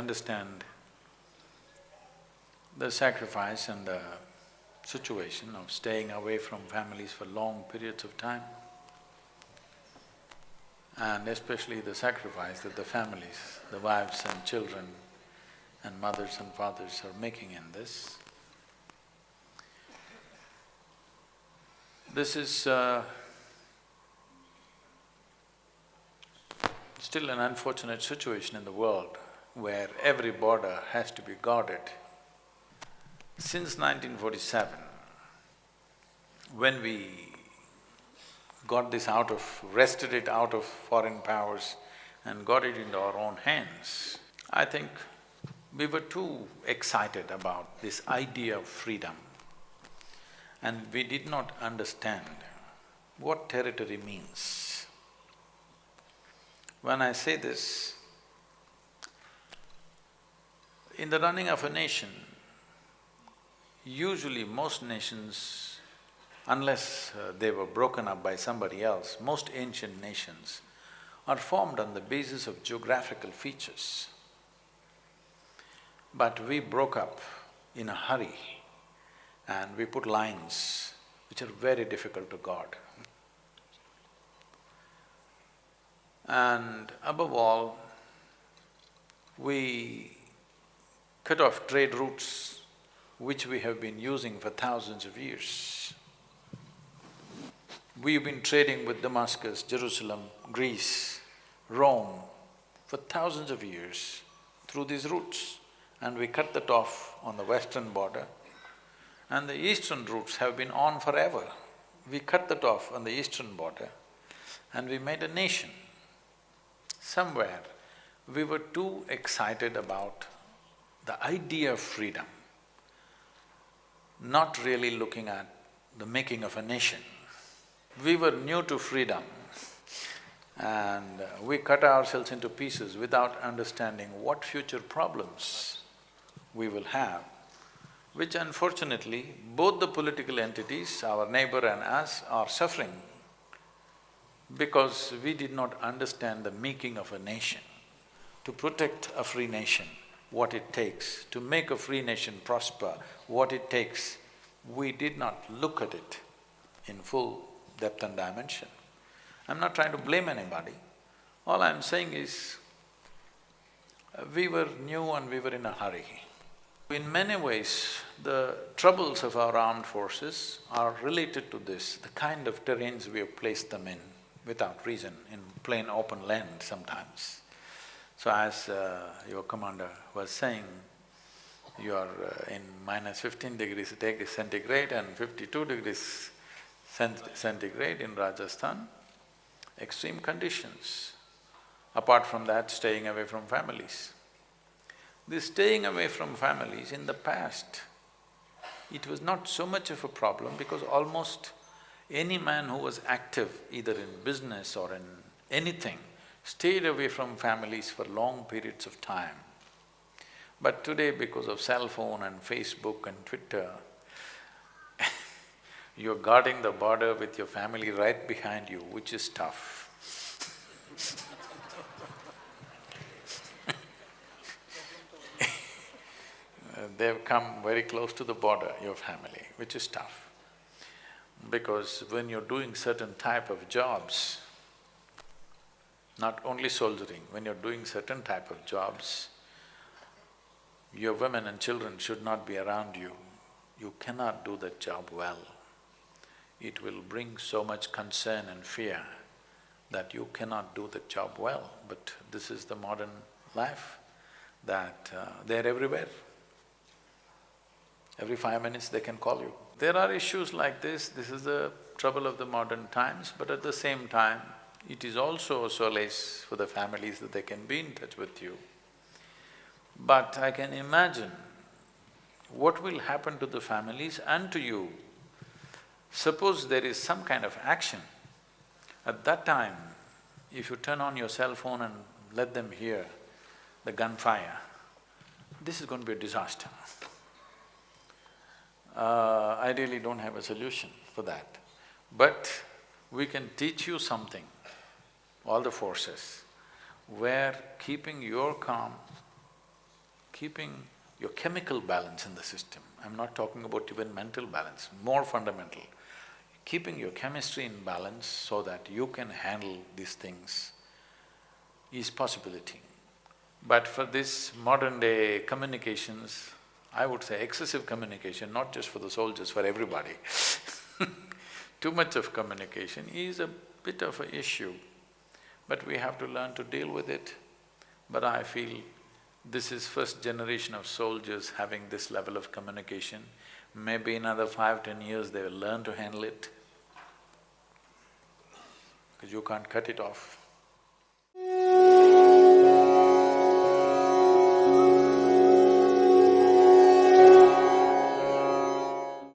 understand the sacrifice and the situation of staying away from families for long periods of time, and especially the sacrifice that the families, the wives and children and mothers and fathers are making in this. This is still an unfortunate situation in the world where every border has to be guarded. Since 1947, when we got this wrested it out of foreign powers and got it into our own hands, I think we were too excited about this idea of freedom, and we did not understand what territory means. When I say this, in the running of a nation, usually most nations, unless they were broken up by somebody else, most ancient nations are formed on the basis of geographical features. But we broke up in a hurry and we put lines which are very difficult to guard. And above all, we cut off trade routes which we have been using for thousands of years. We've been trading with Damascus, Jerusalem, Greece, Rome for thousands of years through these routes, and we cut that off on the western border, and the eastern routes have been on forever. We cut that off on the eastern border and we made a nation. Somewhere we were too excited about the idea of freedom, not really looking at the making of a nation. We were new to freedom and we cut ourselves into pieces without understanding what future problems we will have, which unfortunately both the political entities, our neighbor and us, are suffering because we did not understand the making of a nation. To protect a free nation, what it takes, to make a free nation prosper, what it takes, we did not look at it in full depth and dimension. I'm not trying to blame anybody. All I'm saying is, we were new and we were in a hurry. In many ways, the troubles of our armed forces are related to this, the kind of terrains we have placed them in without reason, in plain open land sometimes. So as your commander was saying, you are in minus 15 degrees centigrade and 52 degrees centigrade in Rajasthan, extreme conditions. Apart from that, staying away from families. This staying away from families in the past, it was not so much of a problem because almost any man who was active either in business or in anything stayed away from families for long periods of time. But today, because of cell phone and Facebook and Twitter, you're guarding the border with your family right behind you, which is tough. They've come very close to the border, your family, which is tough. Because when you're doing certain type of jobs, not only soldiering, when you're doing certain type of jobs, your women and children should not be around you. You cannot do that job well. It will bring so much concern and fear that you cannot do the job well. But this is the modern life, that they're everywhere. Every 5 minutes they can call you. There are issues like this is the trouble of the modern times, but at the same time, it is also a solace for the families that they can be in touch with you. But I can imagine what will happen to the families and to you. Suppose there is some kind of action, at that time, if you turn on your cell phone and let them hear the gunfire, this is going to be a disaster. I really don't have a solution for that. But we can teach you something, all the forces, where keeping your calm keeping your chemical balance in the system. I'm not talking about even mental balance, more fundamental. Keeping your chemistry in balance so that you can handle these things is possibility. But for this modern day communications, I would say excessive communication, not just for the soldiers, for everybody too much of communication is a bit of an issue, but we have to learn to deal with it. But I feel this is first generation of soldiers having this level of communication. Maybe in another 5–10 years they will learn to handle it, because you can't cut it off.